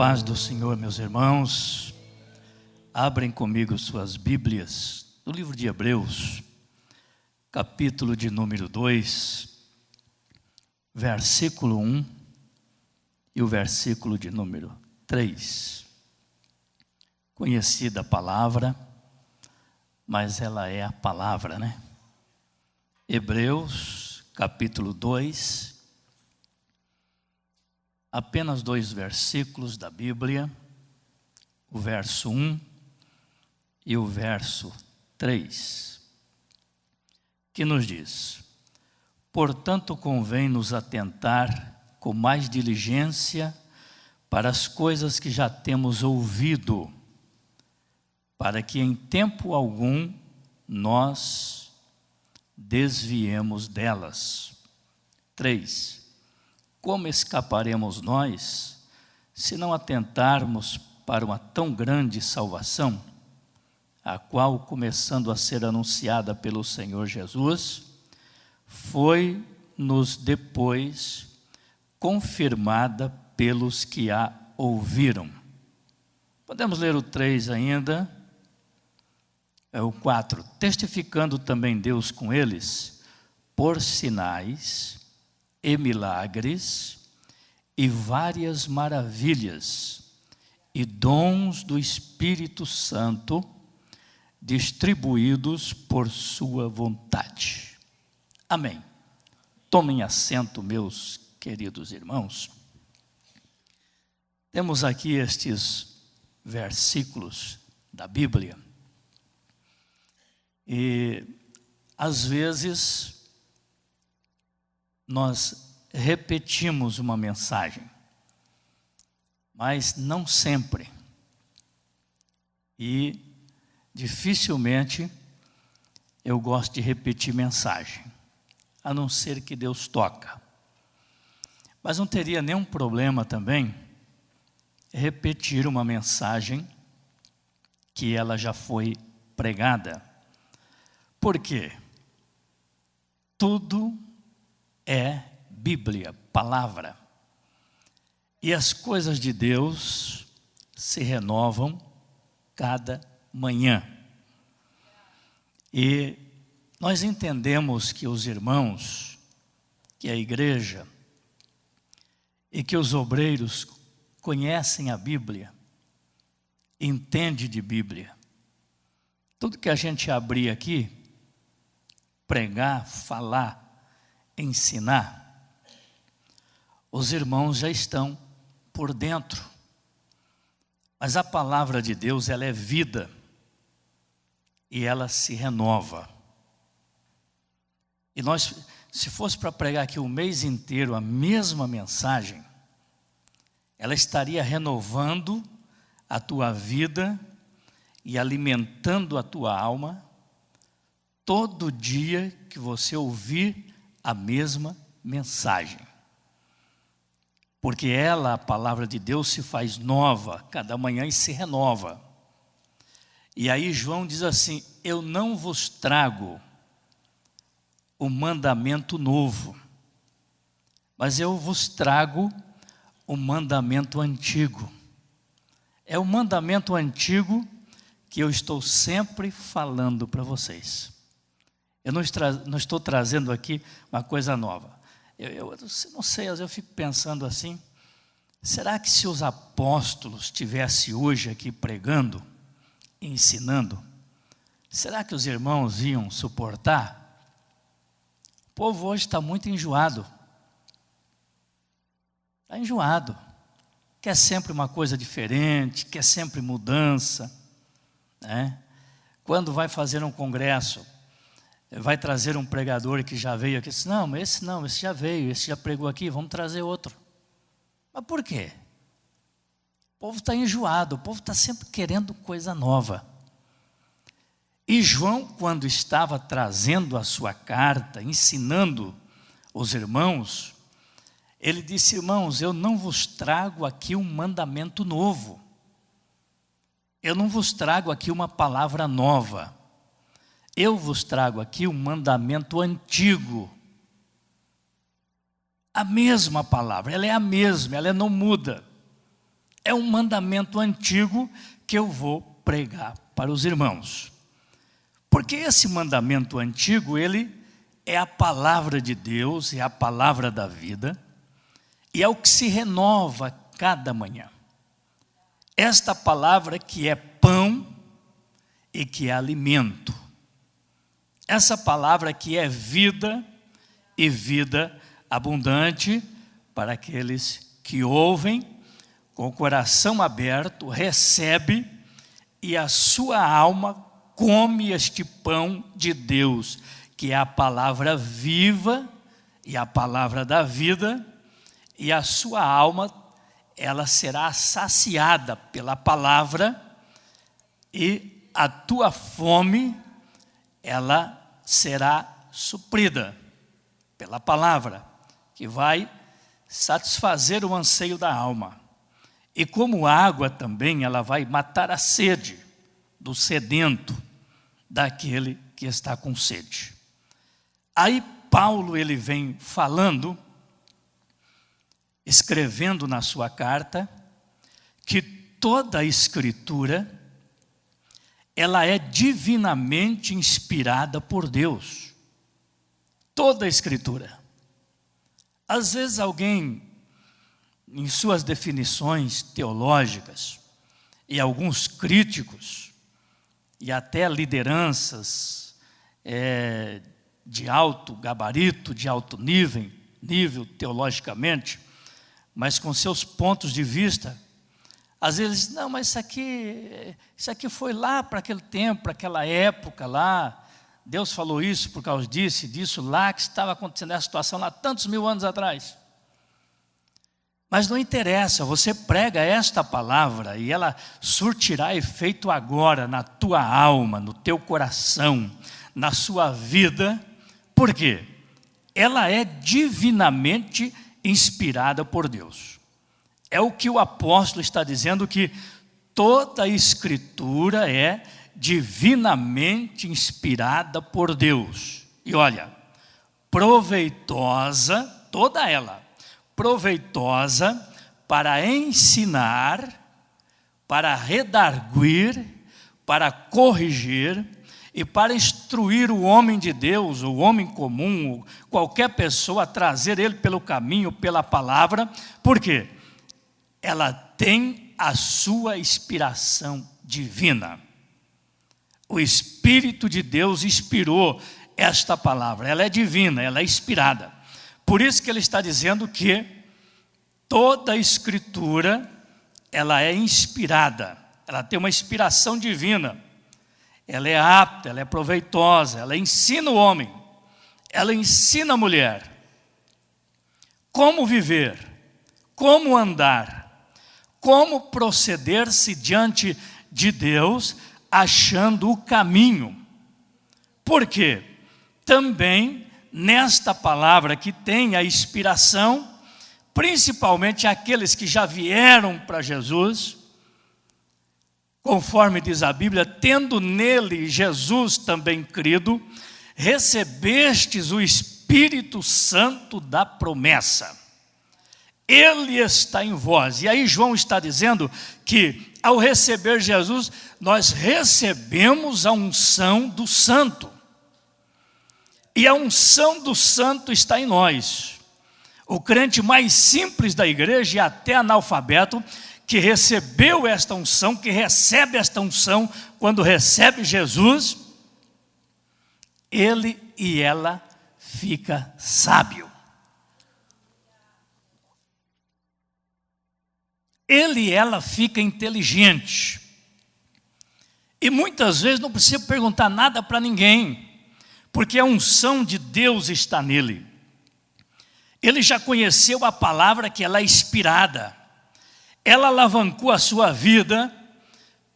paz do Senhor, meus irmãos, abrem comigo suas Bíblias no livro de Hebreus, capítulo de número 2, versículo 1 e o versículo de número 3. Conhecida palavra, mas ela é a palavra, né? Hebreus, capítulo 2, apenas 2 versículos da Bíblia, o verso 1 e o verso 3, que nos diz: portanto, convém nos atentar com mais diligência para as coisas que já temos ouvido, para que em tempo algum nós desviemos delas. 3. Como escaparemos nós, se não atentarmos para uma tão grande salvação, a qual, começando a ser anunciada pelo Senhor Jesus, foi-nos depois confirmada pelos que a ouviram. Podemos ler o 3 ainda, o 4. Testificando também Deus com eles, por sinais e milagres, e várias maravilhas, e dons do Espírito Santo, distribuídos por sua vontade. Amém. Tomem assento, meus queridos irmãos. Temos aqui estes versículos da Bíblia, e às vezes nós repetimos uma mensagem, mas não sempre. E dificilmente eu gosto de repetir mensagem, a não ser que Deus toca. Mas não teria nenhum problema também repetir uma mensagem que ela já foi pregada. Por quê? Tudo é Bíblia, palavra. E as coisas de Deus se renovam cada manhã. E nós entendemos que os irmãos, que a igreja e que os obreiros conhecem a Bíblia, entendem de Bíblia. Tudo que a gente abrir aqui, pregar, falar, ensinar, os irmãos já estão por dentro. Mas a palavra de Deus, ela é vida e ela se renova. E nós, se fosse para pregar aqui o mês inteiro a mesma mensagem, ela estaria renovando a tua vida e alimentando a tua alma todo dia que você ouvir a mesma mensagem. Porque ela, a palavra de Deus, se faz nova cada manhã e se renova. E aí João diz assim: eu não vos trago o mandamento novo, mas eu vos trago o mandamento antigo. É o mandamento antigo que eu estou sempre falando para vocês. Eu não estou trazendo aqui uma coisa nova. Eu não sei, às vezes eu fico pensando assim: será que se os apóstolos estivessem hoje aqui pregando, ensinando, será que os irmãos iam suportar? O povo hoje está muito enjoado. Está enjoado. Quer sempre uma coisa diferente, quer sempre mudança, né? Quando vai fazer um congresso, vai trazer um pregador que já veio aqui, diz: não, esse já veio, esse já pregou aqui, vamos trazer outro. Mas por quê? O povo está enjoado, o povo está sempre querendo coisa nova. E João, quando estava trazendo a sua carta, ensinando os irmãos, ele disse: irmãos, eu não vos trago aqui um mandamento novo, eu não vos trago aqui uma palavra nova, eu vos trago aqui um mandamento antigo. A mesma palavra, ela é a mesma, ela não muda. É um mandamento antigo que eu vou pregar para os irmãos. Porque esse mandamento antigo, ele é a palavra de Deus, é a palavra da vida, e é o que se renova cada manhã. Esta palavra que é pão e que é alimento. Essa palavra que é vida e vida abundante para aqueles que ouvem com o coração aberto, recebe e a sua alma come este pão de Deus, que é a palavra viva e a palavra da vida, e a sua alma, ela será saciada pela palavra, e a tua fome, ela será suprida pela palavra, que vai satisfazer o anseio da alma. E como água também, ela vai matar a sede do sedento, daquele que está com sede. Aí Paulo, ele vem falando, escrevendo na sua carta, que toda a Escritura, ela é divinamente inspirada por Deus. Toda a Escritura. Às vezes alguém, em suas definições teológicas, e alguns críticos, e até lideranças de alto gabarito, de alto nível teologicamente, mas com seus pontos de vista, às vezes, não, mas isso aqui foi lá para aquele tempo, para aquela época lá, Deus falou isso por causa disso e disso lá, que estava acontecendo essa situação lá tantos mil anos atrás. Mas não interessa, você prega esta palavra e ela surtirá efeito agora na tua alma, no teu coração, na sua vida. Por quê? Ela é divinamente inspirada por Deus. É o que o apóstolo está dizendo, que toda a Escritura é divinamente inspirada por Deus. E olha, proveitosa, toda ela, proveitosa para ensinar, para redarguir, para corrigir e para instruir o homem de Deus, o homem comum, qualquer pessoa, trazer ele pelo caminho, pela palavra. Por quê? Ela tem a sua inspiração divina. O Espírito de Deus inspirou esta palavra, ela é divina, ela é inspirada. Por isso que ele está dizendo que toda a Escritura, ela é inspirada, ela tem uma inspiração divina, ela é apta, ela é proveitosa, ela ensina o homem, ela ensina a mulher como viver, como andar, como proceder-se diante de Deus, achando o caminho. Por quê? Também nesta palavra que tem a inspiração, principalmente aqueles que já vieram para Jesus, conforme diz a Bíblia, tendo nele Jesus também crido, recebestes o Espírito Santo da promessa. Ele está em vós. E aí João está dizendo que ao receber Jesus, nós recebemos a unção do Santo. E a unção do Santo está em nós. O crente mais simples da igreja e até analfabeto, que recebeu esta unção, que recebe esta unção, quando recebe Jesus, ele e ela fica sábio. Ele e ela fica inteligente. E muitas vezes não precisa perguntar nada para ninguém, porque a unção de Deus está nele. Ele já conheceu a palavra, que ela é inspirada. Ela alavancou a sua vida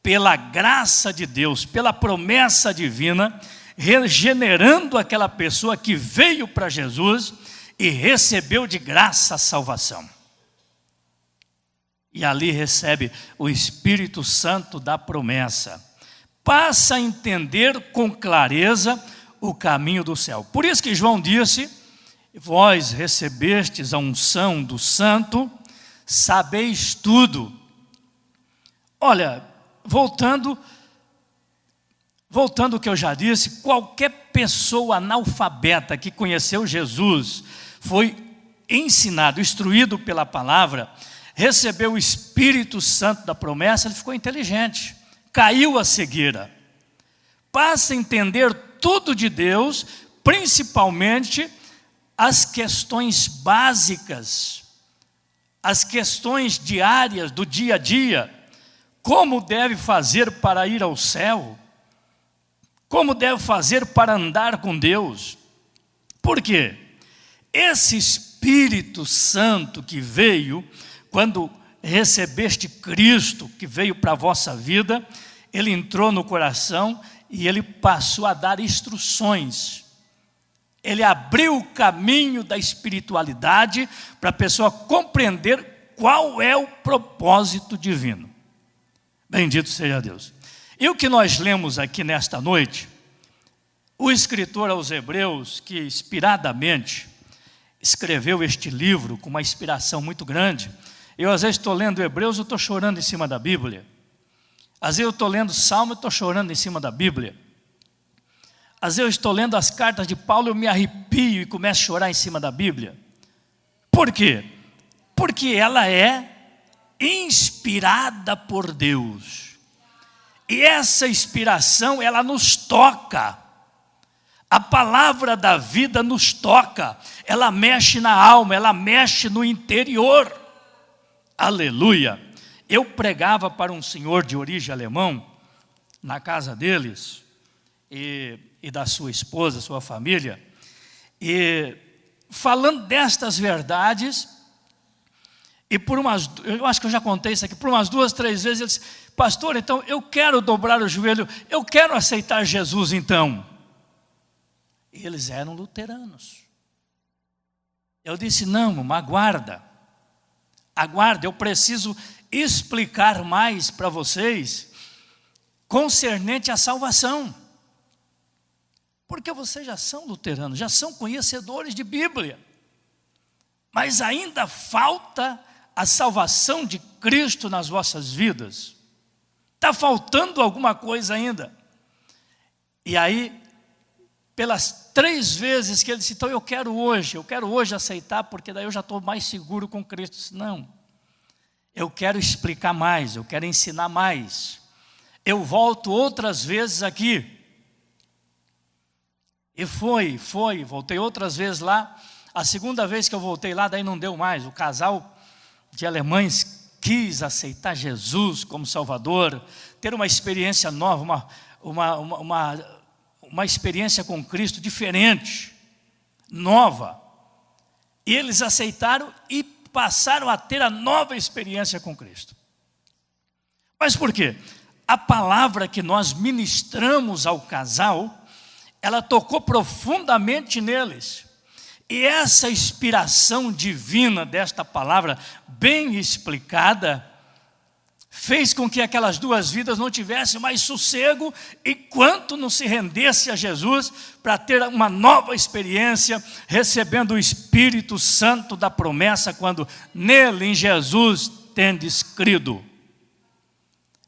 pela graça de Deus, pela promessa divina, regenerando aquela pessoa que veio para Jesus e recebeu de graça a salvação. E ali recebe o Espírito Santo da promessa. Passa a entender com clareza o caminho do céu. Por isso que João disse: vós recebestes a unção do Santo, sabeis tudo, Olha, voltando ao que eu já disse, qualquer pessoa analfabeta que conheceu Jesus, foi ensinado, instruído pela palavra, recebeu o Espírito Santo da promessa, ele ficou inteligente, caiu a cegueira, passa a entender tudo de Deus, principalmente as questões básicas, as questões diárias do dia a dia, como deve fazer para ir ao céu, como deve fazer para andar com Deus. Por quê? Esse Espírito Santo que veio, quando recebeste Cristo, que veio para a vossa vida, ele entrou no coração e ele passou a dar instruções. Ele abriu o caminho da espiritualidade para a pessoa compreender qual é o propósito divino. Bendito seja Deus. E o que nós lemos aqui nesta noite, o escritor aos Hebreus, que inspiradamente escreveu este livro com uma inspiração muito grande. Eu às vezes estou lendo Hebreus, eu estou chorando em cima da Bíblia. Às vezes eu estou lendo Salmo, eu estou chorando em cima da Bíblia. Às vezes eu estou lendo as cartas de Paulo, eu me arrepio e começo a chorar em cima da Bíblia. Por quê? Porque ela é inspirada por Deus. E essa inspiração, ela nos toca. A palavra da vida nos toca. Ela mexe na alma, ela mexe no interior. Aleluia. Eu pregava para um senhor de origem alemão, na casa deles, e da sua esposa, sua família, e falando destas verdades, e eu acho que eu já contei isso aqui, por umas 2, 3 vezes, ele disse: pastor, então eu quero dobrar o joelho, eu quero aceitar Jesus então. E eles eram luteranos. Eu disse: não, aguarda, eu preciso explicar mais para vocês concernente à salvação. Porque vocês já são luteranos, já são conhecedores de Bíblia, mas ainda falta a salvação de Cristo nas vossas vidas. Está faltando alguma coisa ainda. E aí, pelas 3 vezes que ele disse: então eu quero hoje aceitar, porque daí eu já estou mais seguro com Cristo. Eu disse: não, eu quero explicar mais, eu quero ensinar mais. Eu volto outras vezes aqui. E voltei outras vezes lá. A segunda vez que eu voltei lá, daí não deu mais. O casal de alemães quis aceitar Jesus como Salvador, ter uma experiência nova, uma experiência com Cristo diferente, nova. E eles aceitaram e passaram a ter a nova experiência com Cristo. Mas por quê? A palavra que nós ministramos ao casal, ela tocou profundamente neles. E essa inspiração divina desta palavra, bem explicada, fez com que aquelas 2 vidas não tivessem mais sossego, enquanto não se rendesse a Jesus, para ter uma nova experiência, recebendo o Espírito Santo da promessa, quando nele, em Jesus, tendes crido.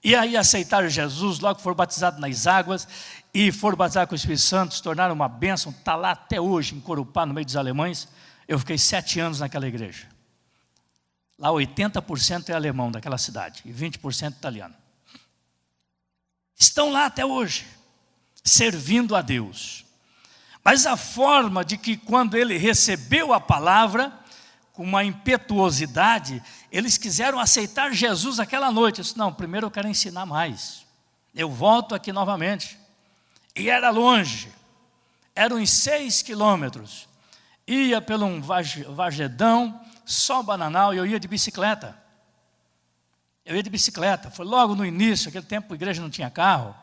E aí aceitaram Jesus, logo foram batizados nas águas, e foram batizados com o Espírito Santo, se tornaram uma bênção. Está lá até hoje, em Corupá, no meio dos alemães. Eu fiquei 7 anos naquela igreja. Lá 80% é alemão daquela cidade, e 20% italiano. Estão lá até hoje, servindo a Deus. Mas a forma de que, quando ele recebeu a palavra, com uma impetuosidade, eles quiseram aceitar Jesus aquela noite. Eu disse: não, primeiro eu quero ensinar mais. Eu volto aqui novamente. E era longe, eram uns 6 quilômetros. Ia pelo um vargedão, só bananal, e eu ia de bicicleta. Foi logo no início, aquele tempo a igreja não tinha carro.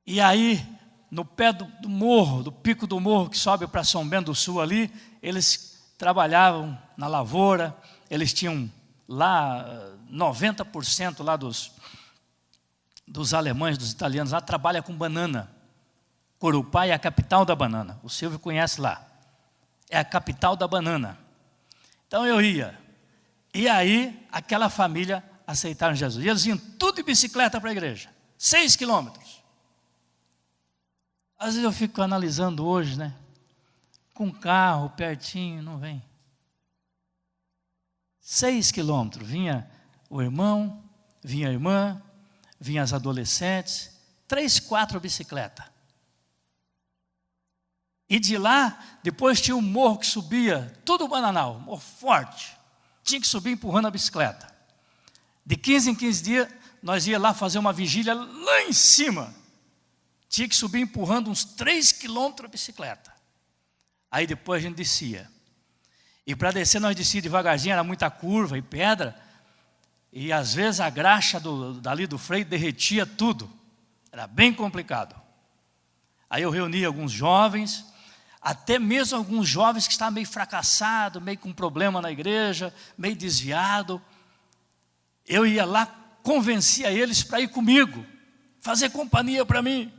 E aí, no pé do morro, do pico do morro que sobe para São Bento do Sul ali, eles trabalhavam na lavoura, eles tinham lá 90% lá dos alemães, dos italianos, lá trabalha com banana. Corupá é a capital da banana. O Silvio conhece lá. É a capital da banana. Então eu ia. E aí, aquela família aceitaram Jesus. E eles iam tudo de bicicleta para a igreja, 6 quilômetros. Às vezes eu fico analisando hoje, né? Com carro pertinho, não vem. 6 quilômetros, vinha o irmão, vinha a irmã, vinha as adolescentes, 3, 4 bicicletas. E de lá, depois tinha um morro que subia, tudo bananal, morro forte. Tinha que subir empurrando a bicicleta. De 15 em 15 dias, nós ia lá fazer uma vigília lá em cima. Tinha que subir empurrando uns 3 quilômetros a bicicleta. Aí depois a gente descia. E para descer nós descia devagarzinho, era muita curva e pedra. E às vezes a graxa dali do freio derretia tudo. Era bem complicado. Aí eu reuni alguns jovens, até mesmo alguns jovens que estavam meio fracassados, meio com problema na igreja, meio desviado. Eu ia lá, convencia eles para ir comigo, fazer companhia para mim.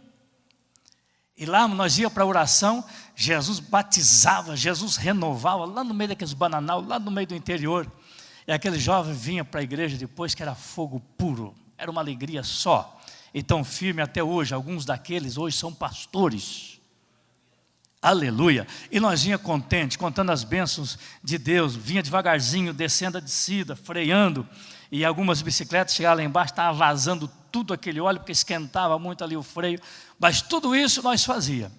E lá nós íamos para a oração, Jesus batizava, Jesus renovava, lá no meio daqueles bananal, lá no meio do interior. E aquele jovem vinha para a igreja depois que era fogo puro, era uma alegria só. E tão firme até hoje, alguns daqueles hoje são pastores. Aleluia. E nós vinha contente, contando as bênçãos de Deus, vinha devagarzinho, descendo a descida, freando. E algumas bicicletas chegavam lá embaixo, estavam vazando tudo aquele óleo, porque esquentava muito ali o freio. Mas tudo isso nós fazíamos.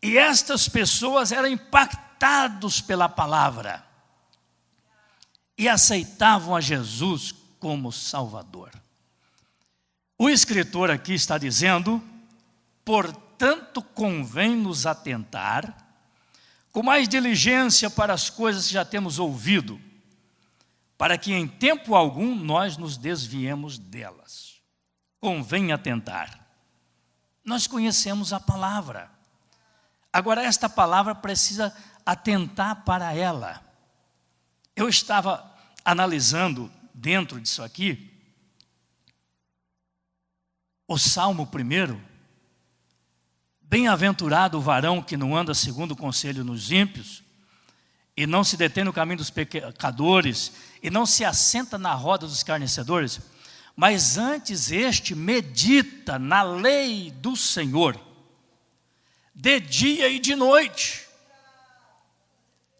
E estas pessoas eram impactados pela palavra. E aceitavam a Jesus como Salvador. O escritor aqui está dizendo: portanto convém nos atentar com mais diligência para as coisas que já temos ouvido, para que em tempo algum nós nos desviemos delas. Convém atentar. Nós conhecemos a palavra. Agora esta palavra precisa atentar para ela. Eu estava analisando dentro disso aqui, o Salmo 1, bem-aventurado o varão que não anda segundo o conselho dos ímpios, e não se detém no caminho dos pecadores, e não se assenta na roda dos escarnecedores, mas antes este medita na lei do Senhor, de dia e de noite.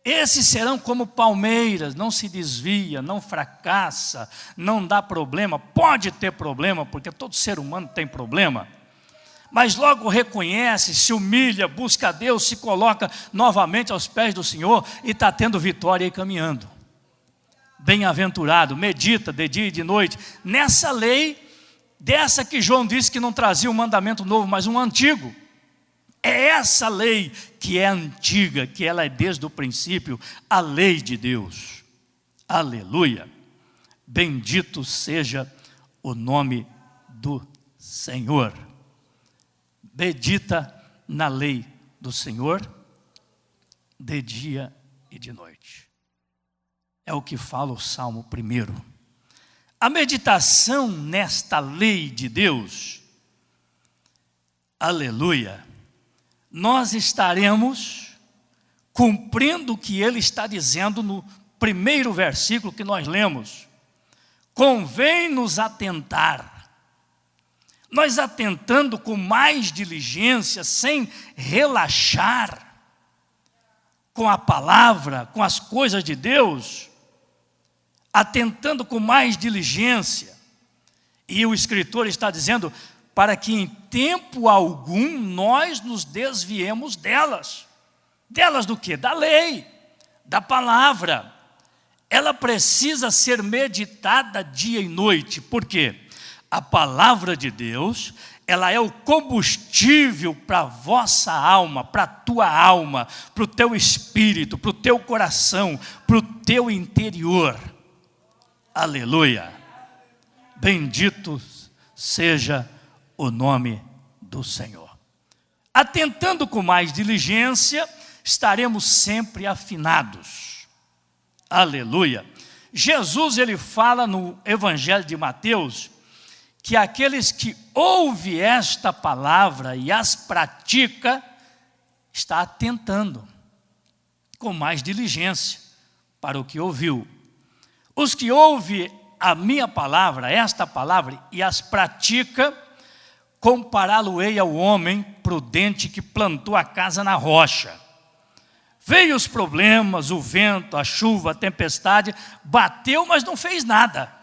Esses serão como palmeiras, não se desvia, não fracassa, não dá problema. Pode ter problema, porque todo ser humano tem problema, mas logo reconhece, se humilha, busca a Deus, se coloca novamente aos pés do Senhor e está tendo vitória e caminhando. Bem-aventurado, medita de dia e de noite nessa lei, dessa que João disse que não trazia um mandamento novo, mas um antigo. É essa lei que é antiga, que ela é desde o princípio, a lei de Deus. Aleluia. Bendito seja o nome do Senhor. Medita na lei do Senhor, de dia e de noite. É o que fala o Salmo 1. A meditação nesta lei de Deus, aleluia, nós estaremos cumprindo o que ele está dizendo no primeiro versículo que nós lemos. Convém nos atentar. Nós atentando com mais diligência, sem relaxar, com a palavra, com as coisas de Deus, atentando com mais diligência. E o escritor está dizendo: para que em tempo algum nós nos desviemos delas. Delas do quê? Da lei, da palavra. Ela precisa ser meditada dia e noite. Por quê? A palavra de Deus, ela é o combustível para a vossa alma, para a tua alma, para o teu espírito, para o teu coração, para o teu interior. Aleluia. Bendito seja o nome do Senhor. Atentando com mais diligência, estaremos sempre afinados. Aleluia. Jesus, ele fala no Evangelho de Mateus, que aqueles que ouvem esta palavra e as pratica, está atentando com mais diligência para o que ouviu. Os que ouvem a minha palavra, esta palavra, e as pratica, compará-lo-ei ao homem prudente que plantou a casa na rocha. Veio os problemas, o vento, a chuva, a tempestade, bateu, mas não fez nada.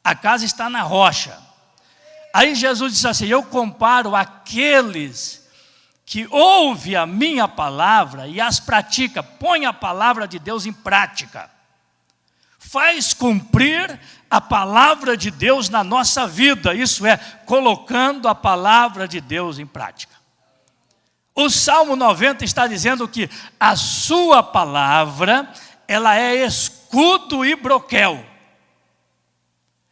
A casa está na rocha. Aí Jesus disse assim: eu comparo aqueles que ouvem a minha palavra e as pratica, põe a palavra de Deus em prática. Faz cumprir a palavra de Deus na nossa vida, isso é, colocando a palavra de Deus em prática. O Salmo 90 está dizendo que a sua palavra, ela é escudo e broquel.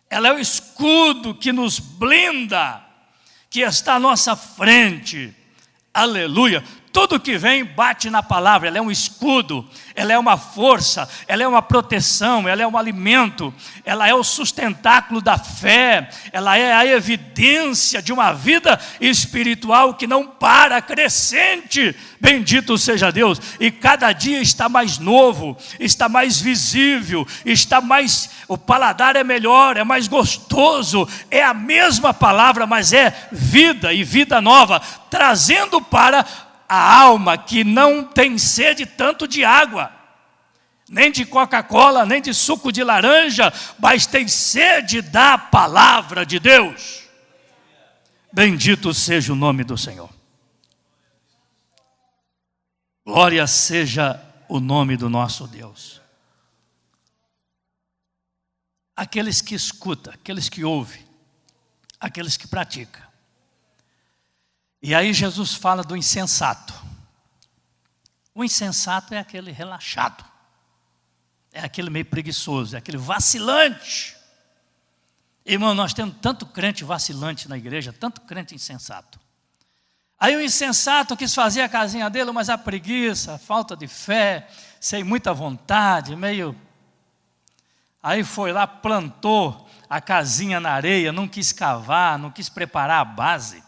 Ela é o escudo que nos blinda, que está à nossa frente. Aleluia. Tudo que vem bate na palavra, ela é um escudo, ela é uma força, ela é uma proteção, ela é um alimento, ela é o sustentáculo da fé, ela é a evidência de uma vida espiritual que não para, crescente, bendito seja Deus, e cada dia está mais novo, está mais visível, está mais, o paladar é melhor, é mais gostoso, é a mesma palavra, mas é vida e vida nova, trazendo para a alma que não tem sede tanto de água, nem de Coca-Cola, nem de suco de laranja, mas tem sede da palavra de Deus. Bendito seja o nome do Senhor. Glória seja o nome do nosso Deus. Aqueles que escutam, aqueles que ouvem, aqueles que praticam. E aí Jesus fala do insensato. O insensato é aquele relaxado, é aquele meio preguiçoso, é aquele vacilante. Irmão, nós temos tanto crente vacilante na igreja, tanto crente insensato. Aí o insensato quis fazer a casinha dele, mas a preguiça, a falta de fé, sem muita vontade, meio... Aí foi lá, plantou a casinha na areia, não quis cavar, não quis preparar a base.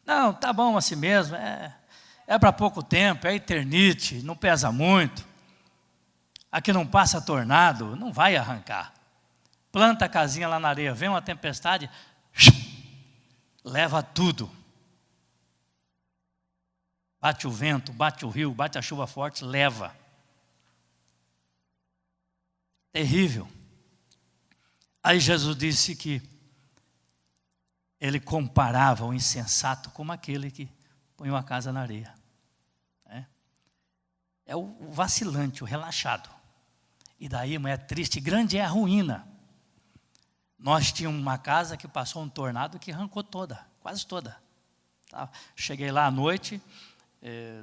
Não, tá bom assim mesmo, é para pouco tempo, é eternite, não pesa muito. Aqui não passa tornado, não vai arrancar. Planta a casinha lá na areia, vem uma tempestade, leva tudo. Bate o vento, bate o rio, bate a chuva forte, leva. Terrível. Aí Jesus disse que ele comparava o insensato como aquele que põe uma casa na areia. É o vacilante, o relaxado. E daí, mas é triste, grande é a ruína. Nós tínhamos uma casa que passou um tornado que arrancou toda, quase toda. Cheguei lá à noite,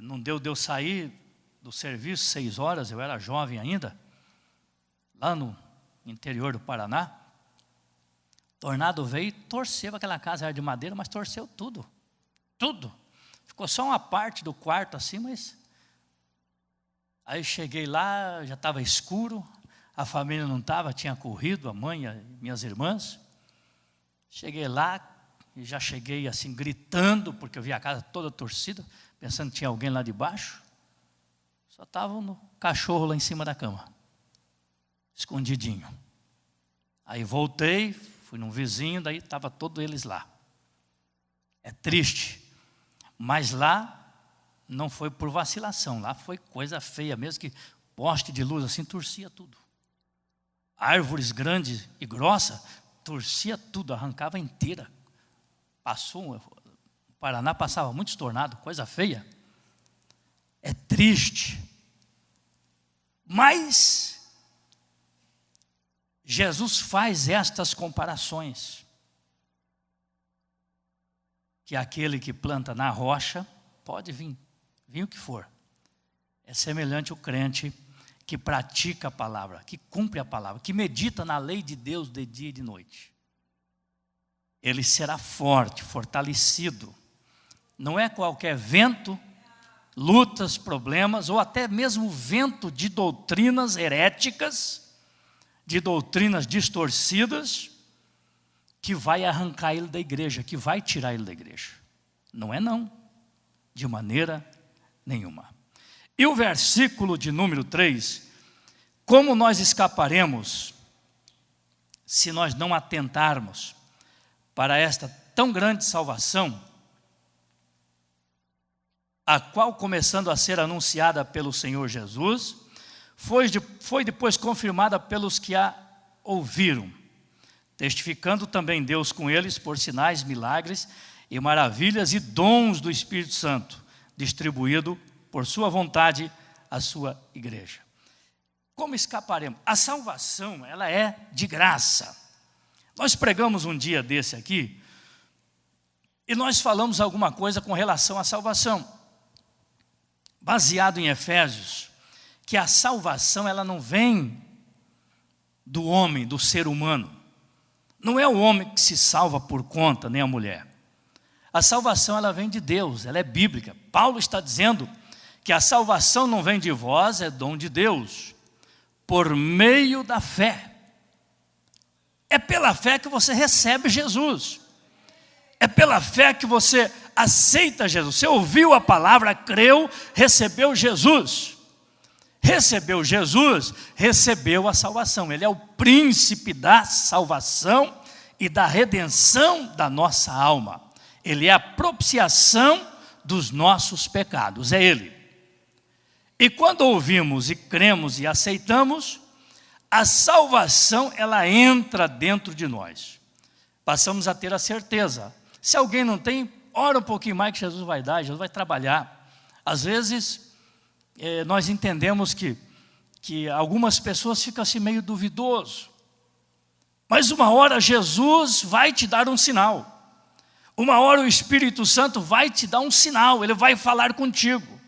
não deu sair do serviço 6 horas, eu era jovem ainda, lá no interior do Paraná. Tornado veio e torceu aquela casa, era de madeira, mas torceu tudo. Tudo. Ficou só uma parte do quarto assim, mas... Aí cheguei lá, já estava escuro, a família não estava, tinha corrido, a mãe e minhas irmãs. Cheguei lá, e já cheguei assim gritando, porque eu vi a casa toda torcida, pensando que tinha alguém lá de baixo. Só estava um cachorro lá em cima da cama, escondidinho. Aí voltei, fui num vizinho, daí estava todos eles lá. É triste, mas lá não foi por vacilação, lá foi coisa feia mesmo, que poste de luz assim torcia tudo. Árvores grandes e grossas, torcia tudo, arrancava inteira. Passou, o Paraná passava muitos tornados, coisa feia. É triste. Mas Jesus faz estas comparações. Que aquele que planta na rocha, pode vir o que for. É semelhante ao crente que pratica a palavra, que cumpre a palavra, que medita na lei de Deus de dia e de noite. Ele será forte, fortalecido. Não é qualquer vento, lutas, problemas, ou até mesmo vento de doutrinas heréticas, de doutrinas distorcidas, que vai arrancar ele da igreja, que vai tirar ele da igreja. Não é não, de maneira nenhuma. E o versículo de número 3, como nós escaparemos se nós não atentarmos para esta tão grande salvação, a qual, começando a ser anunciada pelo Senhor Jesus, foi depois confirmada pelos que a ouviram, testificando também Deus com eles por sinais, milagres e maravilhas e dons do Espírito Santo, distribuído por sua vontade à sua igreja. Como escaparemos? A salvação, ela é de graça. Nós pregamos um dia desse aqui, e nós falamos alguma coisa com relação à salvação, baseado em Efésios, que a salvação ela não vem do homem, do ser humano. Não é o homem que se salva por conta, nem a mulher. A salvação ela vem de Deus, ela é bíblica. Paulo está dizendo que a salvação não vem de vós, é dom de Deus, por meio da fé. É pela fé que você recebe Jesus. É pela fé que você aceita Jesus. Você ouviu a palavra, creu, recebeu Jesus. Recebeu Jesus, recebeu a salvação. Ele é o príncipe da salvação e da redenção da nossa alma. Ele é a propiciação dos nossos pecados, é Ele. E quando ouvimos e cremos e aceitamos, a salvação ela entra dentro de nós. Passamos a ter a certeza. Se alguém não tem, ora um pouquinho mais que Jesus vai dar, Jesus vai trabalhar. Às vezes, nós entendemos que algumas pessoas ficam assim meio duvidoso. Mas uma hora Jesus vai te dar um sinal. Uma hora o Espírito Santo vai te dar um sinal, Ele vai falar contigo.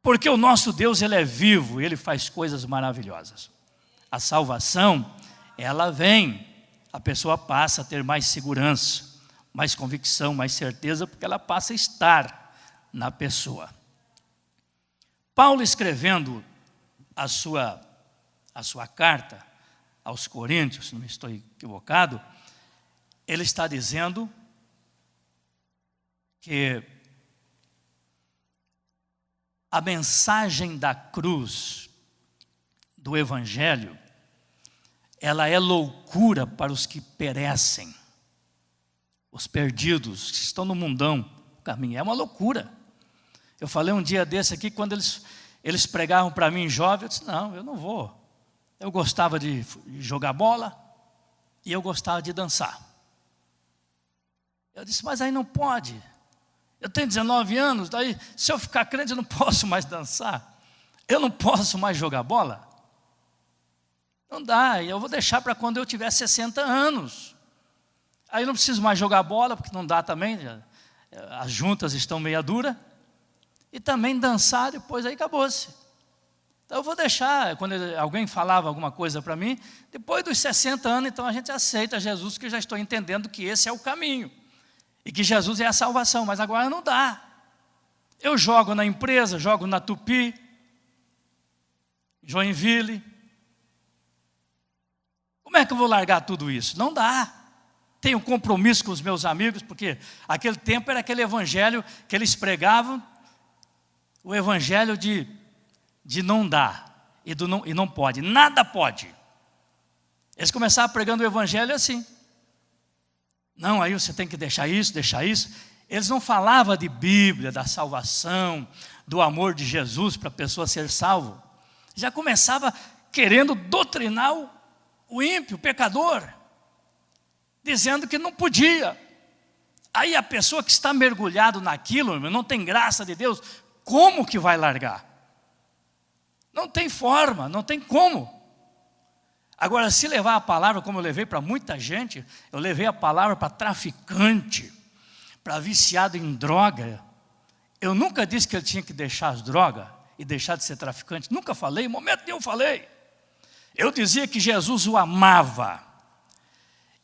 Porque o nosso Deus, Ele é vivo, Ele faz coisas maravilhosas. A salvação, ela vem, a pessoa passa a ter mais segurança, mais convicção, mais certeza, porque ela passa a estar na pessoa. Paulo, escrevendo a sua carta aos Coríntios, se não estou equivocado, ele está dizendo que a mensagem da cruz, do Evangelho, ela é loucura para os que perecem, os perdidos, que estão no mundão, o caminho, é uma loucura. Eu falei um dia desse aqui, quando eles pregavam para mim jovem, eu disse, não, eu não vou. Eu gostava de jogar bola e eu gostava de dançar. Eu disse, mas aí não pode. Eu tenho 19 anos, daí se eu ficar crente eu não posso mais dançar. Eu não posso mais jogar bola. Não dá, eu vou deixar para quando eu tiver 60 anos. Aí eu não preciso mais jogar bola, porque não dá também, as juntas estão meia dura. E também dançar, depois aí acabou-se. Então eu vou deixar, quando alguém falava alguma coisa para mim, depois dos 60 anos, então a gente aceita Jesus, que eu já estou entendendo que esse é o caminho. E que Jesus é a salvação, mas agora não dá. Eu jogo na empresa, jogo na Tupi, Joinville. Como é que eu vou largar tudo isso? Não dá. Tenho compromisso com os meus amigos, porque aquele tempo era aquele evangelho que eles pregavam, o evangelho de não dar e não pode, nada pode. Eles começaram pregando o evangelho assim. Não, aí você tem que deixar isso, deixar isso. Eles não falavam de Bíblia, da salvação, do amor de Jesus para a pessoa ser salvo. Já começava querendo doutrinar o ímpio, o pecador, dizendo que não podia. Aí a pessoa que está mergulhado naquilo, não tem graça de Deus, como que vai largar? Não tem forma, não tem como. Agora, se levar a palavra, como eu levei para muita gente, eu levei a palavra para traficante, para viciado em droga. Eu nunca disse que ele tinha que deixar as drogas e deixar de ser traficante. Nunca falei, em momento nenhum falei. Eu dizia que Jesus o amava.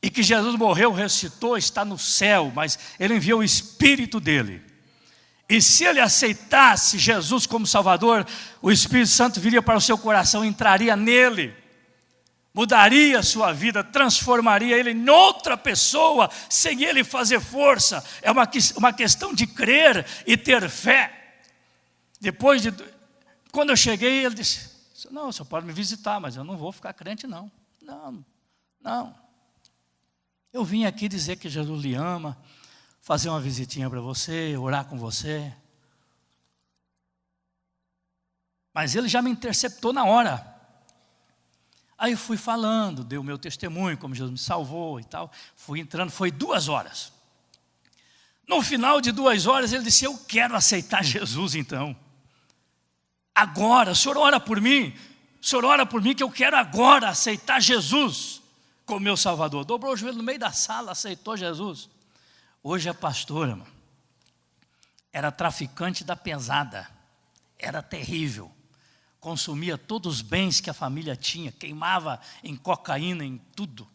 E que Jesus morreu, ressuscitou, está no céu, mas Ele enviou o Espírito dEle. E se ele aceitasse Jesus como Salvador, o Espírito Santo viria para o seu coração, entraria nele, mudaria a sua vida, transformaria ele em outra pessoa, sem ele fazer força. É uma questão de crer e ter fé. Quando eu cheguei, ele disse, não, o senhor pode me visitar, mas eu não vou ficar crente não. Não, Não. Eu vim aqui dizer que Jesus lhe ama, fazer uma visitinha para você, orar com você. Mas ele já me interceptou na hora. Aí eu fui falando, dei o meu testemunho, como Jesus me salvou e tal. Fui entrando, foi 2 horas. No final de 2 horas ele disse, eu quero aceitar Jesus então. Agora, o senhor ora por mim? O senhor ora por mim que eu quero agora aceitar Jesus como meu Salvador. Dobrou o joelho no meio da sala, aceitou Jesus. Hoje é pastor, irmão. Era traficante da pesada. Era terrível. Consumia todos os bens que a família tinha. Queimava em cocaína, em tudo.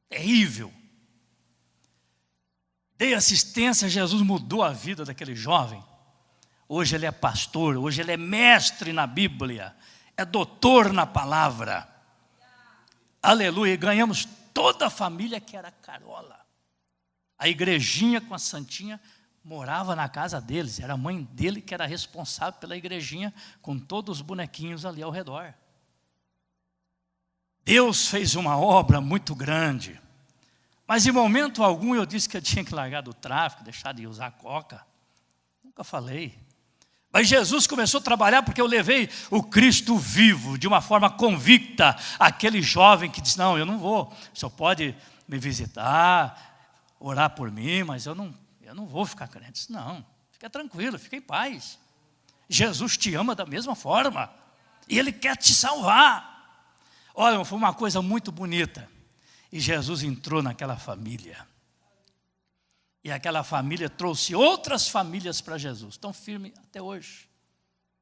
Terrível. Dei assistência, Jesus mudou a vida daquele jovem. Hoje ele é pastor, hoje ele é mestre na Bíblia. É doutor na palavra. Aleluia. E ganhamos toda a família que era carola. A igrejinha com a santinha morava na casa deles. Era a mãe dele que era responsável pela igrejinha, com todos os bonequinhos ali ao redor. Deus fez uma obra muito grande. Mas em momento algum eu disse que eu tinha que largar do tráfico, deixar de usar coca. Nunca falei. Mas Jesus começou a trabalhar porque eu levei o Cristo vivo, de uma forma convicta, aquele jovem que disse, não, eu não vou, o senhor pode me visitar, orar por mim, mas eu não vou ficar crente. Disse, não, fica tranquilo, fica em paz. Jesus te ama da mesma forma, e Ele quer te salvar. Olha, foi uma coisa muito bonita, e Jesus entrou naquela família. E aquela família trouxe outras famílias para Jesus. Estão firmes até hoje.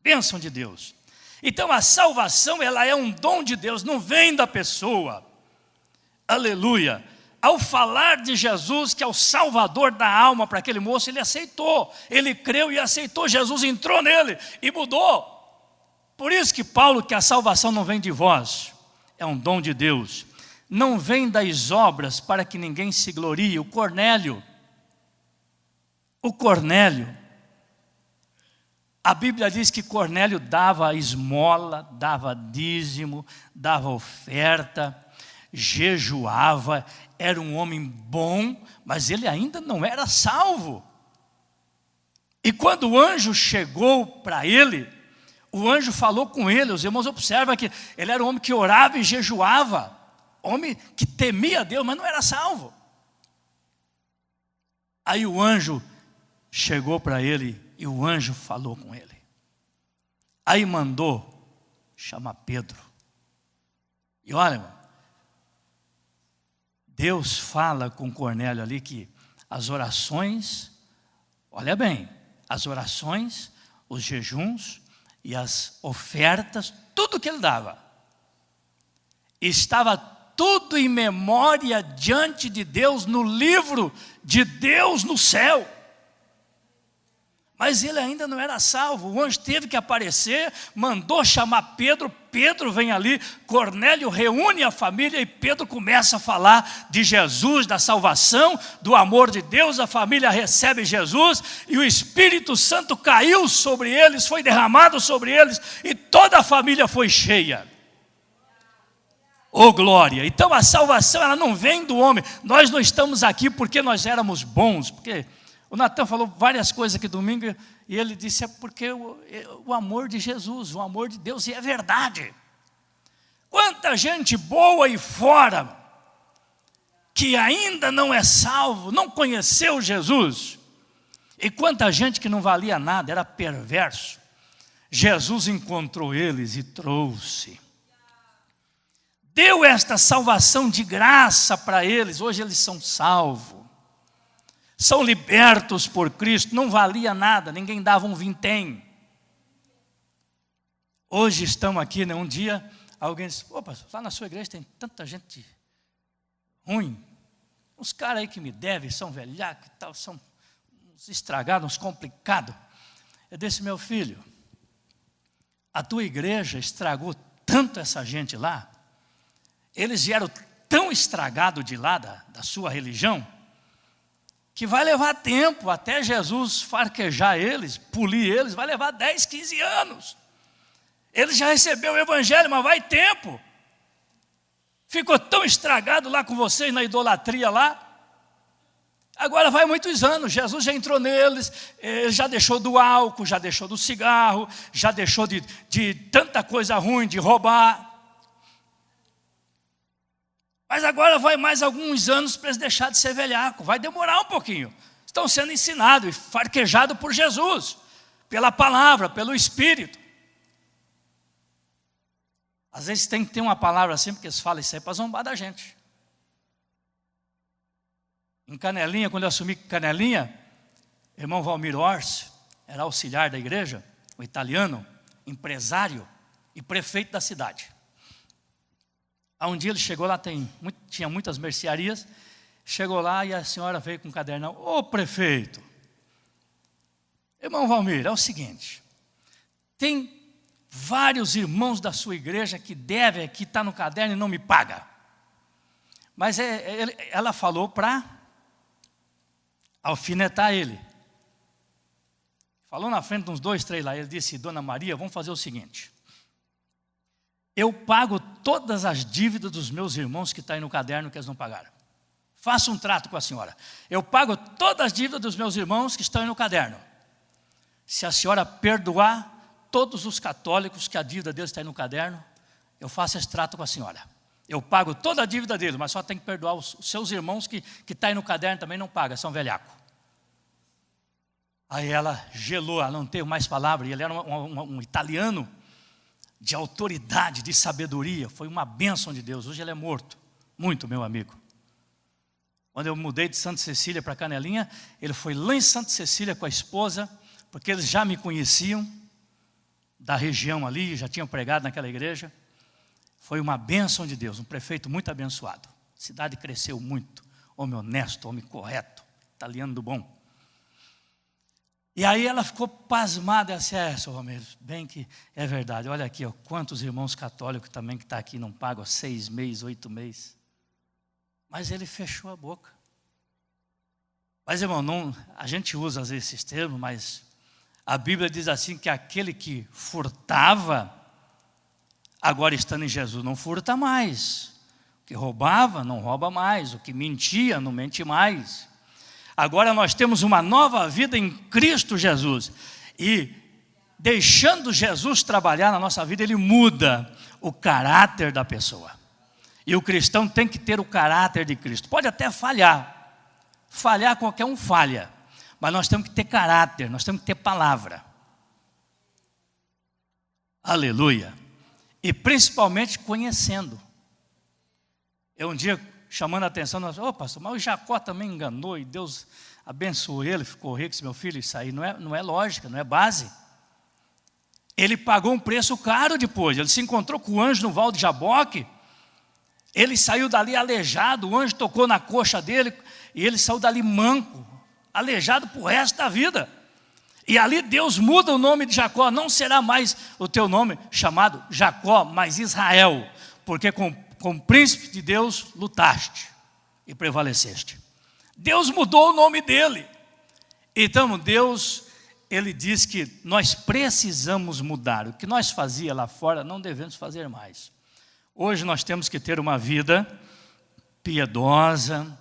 Bênção de Deus. Então a salvação, ela é um dom de Deus, não vem da pessoa. Aleluia. Ao falar de Jesus, que é o salvador da alma para aquele moço, ele aceitou. Ele creu e aceitou. Jesus entrou nele e mudou. Por isso que Paulo, que a salvação não vem de vós, é um dom de Deus. Não vem das obras para que ninguém se glorie. O Cornélio, a Bíblia diz que Cornélio dava esmola, dava dízimo, dava oferta, jejuava, era um homem bom, mas ele ainda não era salvo. E quando o anjo chegou para ele, o anjo falou com ele, os irmãos observam que ele era um homem que orava e jejuava, homem que temia Deus, mas não era salvo. Aí o anjo chegou para ele e o anjo falou com ele. Aí mandou chamar Pedro. E olha, irmão, Deus fala com Cornélio ali que as orações, olha bem, as orações, os jejuns e as ofertas, tudo que ele dava, estava tudo em memória diante de Deus, no livro de Deus no céu. Mas ele ainda não era salvo. O anjo teve que aparecer, mandou chamar Pedro. Pedro vem ali, Cornélio reúne a família e Pedro começa a falar de Jesus, da salvação, do amor de Deus. A família recebe Jesus e o Espírito Santo caiu sobre eles, foi derramado sobre eles e toda a família foi cheia. Oh glória! Então a salvação, ela não vem do homem. Nós não estamos aqui porque nós éramos bons, porque o Natan falou várias coisas aqui domingo e ele disse, é porque o amor de Jesus, o amor de Deus, e é verdade. Quanta gente boa aí fora, que ainda não é salvo, não conheceu Jesus, e quanta gente que não valia nada, era perverso. Jesus encontrou eles e trouxe. Deu esta salvação de graça para eles, hoje eles são salvos. São libertos por Cristo, não valia nada, ninguém dava um vintém. Hoje estamos aqui, né? Um dia alguém disse, opa, lá na sua igreja tem tanta gente ruim. Uns caras aí que me devem, são velhacos e tal, são uns estragados, uns complicados. Eu disse, meu filho, a tua igreja estragou tanto essa gente lá, eles vieram tão estragados de lá da sua religião, que vai levar tempo até Jesus farquejar eles, polir eles, vai levar 10, 15 anos. Ele já recebeu o evangelho, mas vai tempo. ficou tão estragado lá com vocês na idolatria lá. Agora vai muitos anos, Jesus já entrou neles, ele já deixou do álcool, já deixou do cigarro, já deixou de tanta coisa ruim, de roubar. Mas agora vai mais alguns anos para eles deixar de ser velhaco, vai demorar um pouquinho. Estão sendo ensinados e farquejados por Jesus, pela palavra, pelo Espírito. Às vezes tem que ter uma palavra assim, porque eles falam isso aí para zombar da gente. Em Canelinha, quando eu assumi Canelinha, irmão Valmir Orsi, era auxiliar da igreja, um italiano, empresário e prefeito da cidade. Um dia ele chegou lá, tinha muitas mercearias, chegou lá e a senhora veio com um cadernão. Ô prefeito, irmão Valmir, é o seguinte, tem vários irmãos da sua igreja que devem aqui, está no caderno e não me paga. Mas ela falou para alfinetar ele. Falou na frente de uns 2, 3 lá, ele disse, Dona Maria, vamos fazer o seguinte, eu pago todas as dívidas dos meus irmãos que estão aí no caderno que eles não pagaram. Faça um trato com a senhora. Eu pago todas as dívidas dos meus irmãos que estão aí no caderno. Se a senhora perdoar todos os católicos que a dívida deles está aí no caderno, eu faço esse trato com a senhora. Eu pago toda a dívida deles, mas só tem que perdoar os seus irmãos que estão aí no caderno também não pagam, são velhaco. Aí ela gelou, ela não teve mais palavra, e ele era um italiano de autoridade, de sabedoria, foi uma bênção de Deus. Hoje ele é morto, muito, meu amigo. Quando eu mudei de Santa Cecília para Canelinha, ele foi lá em Santa Cecília com a esposa, porque eles já me conheciam, da região ali, já tinham pregado naquela igreja. Foi uma bênção de Deus, um prefeito muito abençoado. A cidade cresceu muito, homem honesto, homem correto, italiano do bom. E aí ela ficou pasmada, disse, seu Romero, bem que é verdade, olha aqui, ó, quantos irmãos católicos também que estão aqui não pagam 6 meses, 8 meses. Mas ele fechou a boca. Mas irmão, a gente usa às vezes esses termos, mas a Bíblia diz assim que aquele que furtava, agora estando em Jesus, não furta mais. O que roubava, não rouba mais. O que mentia, não mente mais. Agora nós temos uma nova vida em Cristo Jesus. E deixando Jesus trabalhar na nossa vida, Ele muda o caráter da pessoa. E o cristão tem que ter o caráter de Cristo. Pode até falhar. Falhar qualquer um falha. Mas nós temos que ter caráter, nós temos que ter palavra. Aleluia. E principalmente conhecendo. Eu um dia chamando a atenção, nós, pastor, mas o Jacó também enganou e Deus abençoou ele, ficou rico, meu filho, isso aí não é lógica, não é base. Ele pagou um preço caro depois, ele se encontrou com o anjo no Val de Jaboque, ele saiu dali aleijado, o anjo tocou na coxa dele e ele saiu dali manco, aleijado para o resto da vida. E ali Deus muda o nome de Jacó, não será mais o teu nome chamado Jacó, mas Israel, porque com o príncipe de Deus lutaste e prevaleceste. Deus mudou o nome dele. Então Deus, Ele diz que nós precisamos mudar. O que nós fazia lá fora, não devemos fazer mais. Hoje nós temos que ter uma vida piedosa,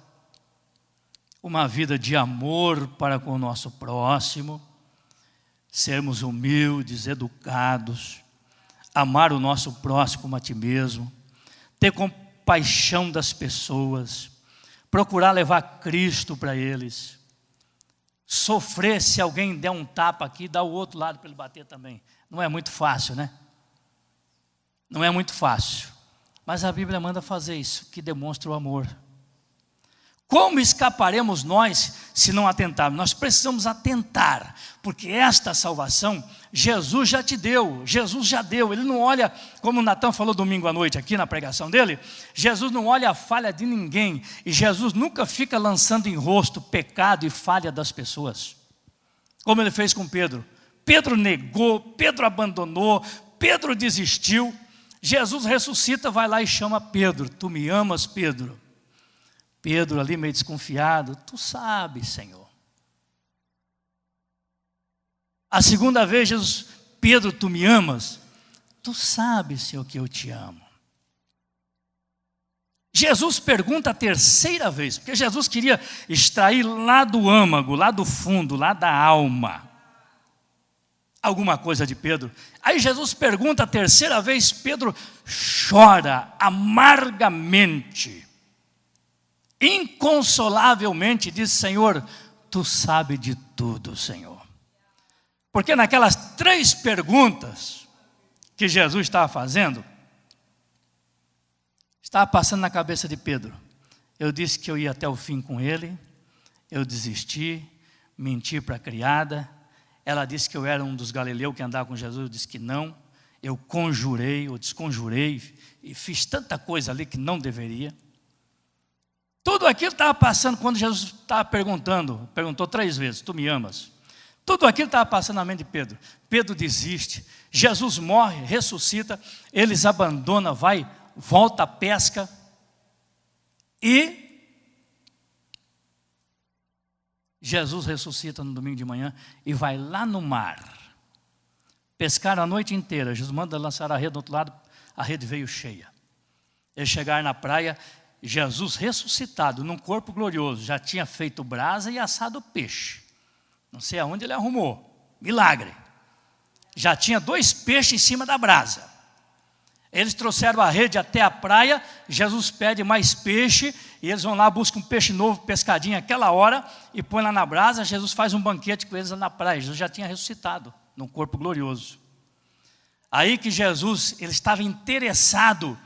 uma vida de amor para com o nosso próximo, sermos humildes, educados, amar o nosso próximo como a ti mesmo, ter compaixão das pessoas, procurar levar Cristo para eles, sofrer se alguém der um tapa aqui, dar o outro lado para ele bater também. Não é muito fácil, né? Não é muito fácil, mas a Bíblia manda fazer isso, que demonstra o amor. Como escaparemos nós se não atentarmos? Nós precisamos atentar, porque esta salvação Jesus já te deu, Jesus já deu. Ele não olha, como o Natan falou domingo à noite aqui na pregação dele, Jesus não olha a falha de ninguém, e Jesus nunca fica lançando em rosto pecado e falha das pessoas, como ele fez com Pedro. Pedro negou, Pedro abandonou, Pedro desistiu. Jesus ressuscita, vai lá e chama Pedro. Tu me amas, Pedro? Pedro ali meio desconfiado, tu sabes, Senhor. A segunda vez, Jesus, Pedro, tu me amas? Tu sabes, Senhor, que eu te amo. Jesus pergunta a terceira vez, porque Jesus queria extrair lá do âmago, lá do fundo, lá da alma, alguma coisa de Pedro. Aí Jesus pergunta a terceira vez, Pedro chora amargamente, inconsolavelmente, diz: Senhor, tu sabes de tudo, Senhor. Porque naquelas 3 perguntas que Jesus estava fazendo, estava passando na cabeça de Pedro. Eu disse que eu ia até o fim com ele, eu desisti, menti para a criada, ela disse que eu era um dos galileus que andava com Jesus, eu disse que não, eu conjurei, eu desconjurei, e fiz tanta coisa ali que não deveria. Tudo aquilo estava passando quando Jesus estava perguntou 3 vezes: tu me amas? Tudo aquilo estava passando na mente de Pedro. Pedro desiste, Jesus morre, ressuscita, eles abandonam, volta à pesca, e Jesus ressuscita no domingo de manhã e vai lá no mar, pescar a noite inteira. Jesus manda lançar a rede do outro lado, a rede veio cheia. Eles chegaram na praia, Jesus ressuscitado, num corpo glorioso, já tinha feito brasa e assado peixe. Não sei aonde ele arrumou, milagre. Já tinha 2 peixes em cima da brasa. Eles trouxeram a rede até a praia, Jesus pede mais peixe, e eles vão lá, buscam um peixe novo, pescadinho aquela hora, e põe lá na brasa. Jesus faz um banquete com eles lá na praia. Jesus já tinha ressuscitado, num corpo glorioso. Aí que Jesus, ele estava interessado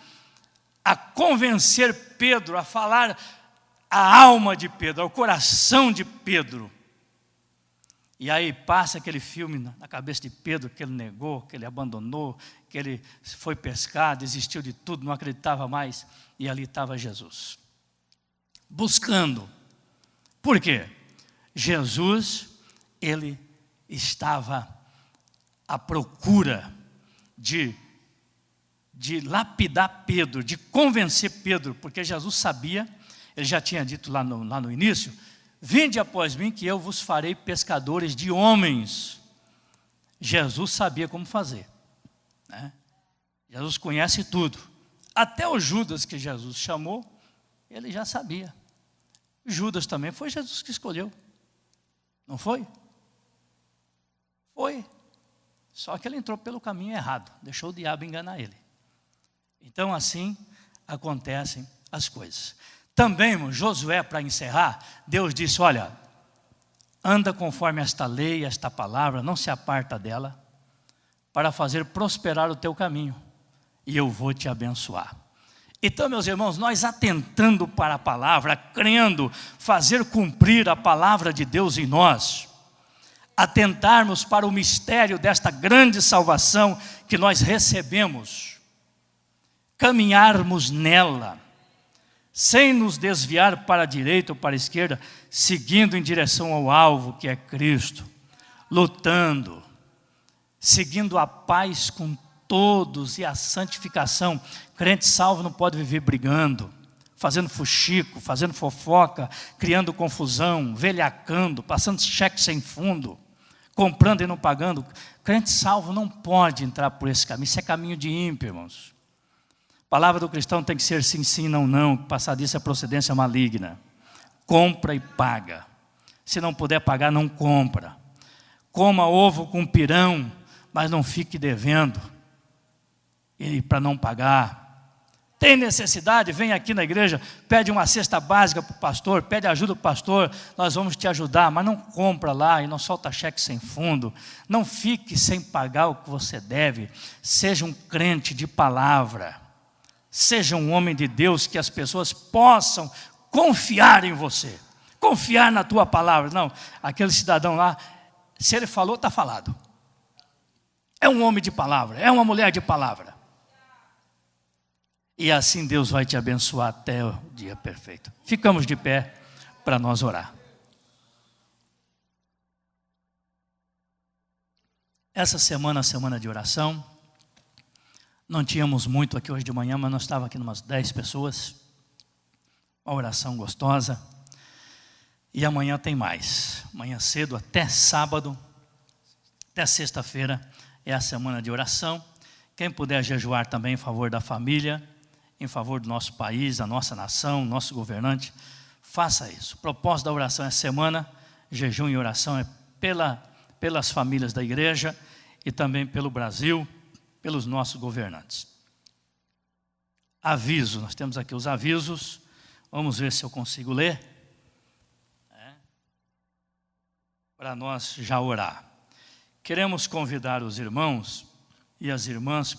a convencer Pedro, a falar a alma de Pedro, ao coração de Pedro. E aí passa aquele filme na cabeça de Pedro, que ele negou, que ele abandonou, que ele foi pescar, desistiu de tudo, não acreditava mais. E ali estava Jesus, buscando. Por quê? Jesus, ele estava à procura de lapidar Pedro, de convencer Pedro, porque Jesus sabia, ele já tinha dito lá no início: vinde após mim que eu vos farei pescadores de homens. Jesus sabia como fazer, né? Jesus conhece tudo. Até o Judas que Jesus chamou, ele já sabia. Judas também foi Jesus que escolheu, não foi? Foi. Só que ele entrou pelo caminho errado, deixou o diabo enganar ele. Então assim acontecem as coisas. Também, irmão, Josué, para encerrar, Deus disse: olha, anda conforme esta lei, esta palavra, não se aparta dela, para fazer prosperar o teu caminho, e eu vou te abençoar. Então, meus irmãos, nós atentando para a palavra, crendo, fazer cumprir a palavra de Deus em nós, atentarmos para o mistério desta grande salvação que nós recebemos, caminharmos nela, sem nos desviar para a direita ou para a esquerda, seguindo em direção ao alvo que é Cristo, lutando, seguindo a paz com todos e a santificação. Crente salvo não pode viver brigando, fazendo fuxico, fazendo fofoca, criando confusão, velhacando, passando cheque sem fundo, comprando e não pagando. Crente salvo não pode entrar por esse caminho. Isso é caminho de ímpio, irmãos. A palavra do cristão tem que ser sim, sim, não, não. Passar disso é procedência maligna. Compra e paga. Se não puder pagar, não compra. Coma ovo com pirão, mas não fique devendo, e para não pagar. Tem necessidade, vem aqui na igreja, pede uma cesta básica para o pastor, pede ajuda para o pastor, nós vamos te ajudar, mas não compra lá e não solta cheque sem fundo. Não fique sem pagar o que você deve. Seja um crente de palavra, seja um homem de Deus, que as pessoas possam confiar em você, confiar na tua palavra. Não, aquele cidadão lá, se ele falou, está falado. É um homem de palavra, é uma mulher de palavra. E assim Deus vai te abençoar até o dia perfeito. Ficamos de pé para nós orar. Essa semana, a semana de oração, não tínhamos muito aqui hoje de manhã, mas nós estávamos aqui umas 10 pessoas. Uma oração gostosa. E amanhã tem mais. Amanhã cedo até sábado, até sexta-feira, é a semana de oração. Quem puder jejuar também em favor da família em favor do nosso país, da nossa nação, nosso governante. Faça isso. O propósito da oração essa semana, jejum e oração, é pelas famílias da igreja e também pelo Brasil, pelos nossos governantes. Aviso, nós temos aqui os avisos. Vamos ver se eu consigo ler. Para nós já orar. Queremos convidar os irmãos e as irmãs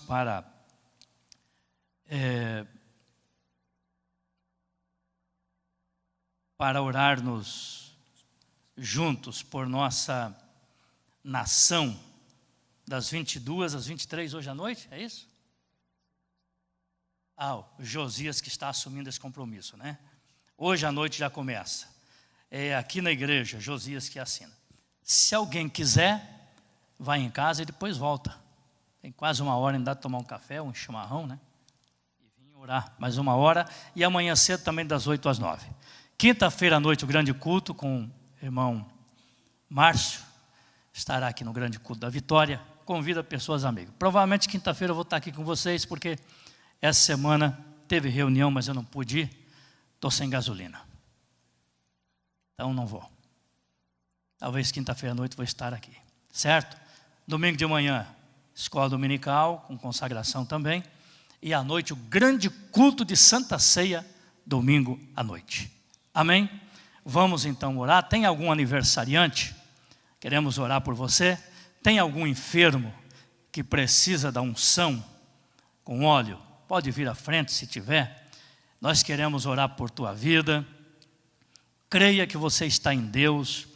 para orarmos juntos por nossa nação, das 22 às 23 hoje à noite, é isso? O Josias que está assumindo esse compromisso, né? Hoje à noite já começa. É aqui na igreja, Josias que assina. Se alguém quiser, vai em casa e depois volta. Tem quase uma hora, ainda dá de tomar um café, um chimarrão, né? E vir orar mais uma hora. E amanhã cedo também das 8 às 9. Quinta-feira à noite o grande culto com o irmão Márcio. Estará aqui no grande culto da Vitória. Convida pessoas amigas. Provavelmente quinta-feira eu vou estar aqui com vocês, porque essa semana teve reunião, mas eu não pude ir. Estou sem gasolina. Então não vou. Talvez quinta-feira à noite vou estar aqui. Certo? Domingo de manhã, escola dominical, com consagração também. E à noite, o grande culto de Santa Ceia, domingo à noite. Amém? Vamos então orar. Tem algum aniversariante? Queremos orar por você. Tem algum enfermo que precisa da unção com óleo? Pode vir à frente se tiver. Nós queremos orar por tua vida. Creia que você está em Deus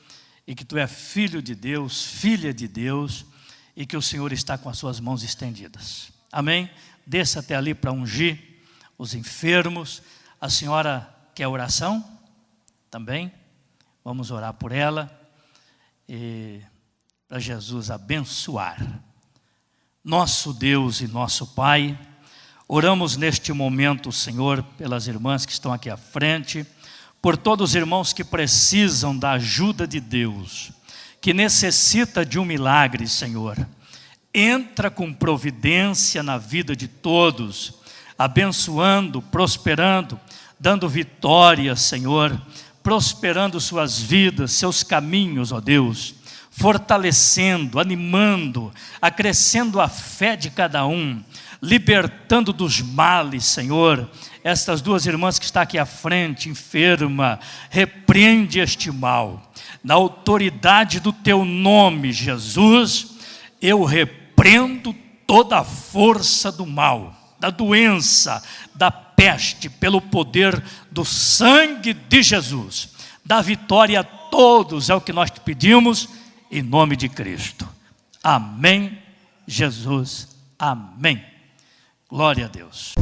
e que tu é filho de Deus, filha de Deus, e que o Senhor está com as suas mãos estendidas. Amém? Desça até ali para ungir os enfermos. A senhora quer oração? Também? Vamos orar por ela e para Jesus abençoar. Nosso Deus e nosso Pai, oramos neste momento, Senhor, pelas irmãs que estão aqui à frente, por todos os irmãos que precisam da ajuda de Deus, que necessita de um milagre, Senhor. Entra com providência na vida de todos, abençoando, prosperando, dando vitória, Senhor, prosperando suas vidas, seus caminhos, ó Deus, fortalecendo, animando, acrescendo a fé de cada um, libertando dos males, Senhor. Estas duas irmãs que estão aqui à frente, enferma, repreende este mal. Na autoridade do teu nome, Jesus, eu repreendo toda a força do mal, da doença, da peste, pelo poder do sangue de Jesus. Dá vitória a todos, é o que nós te pedimos, em nome de Cristo. Amém, Jesus, amém. Glória a Deus.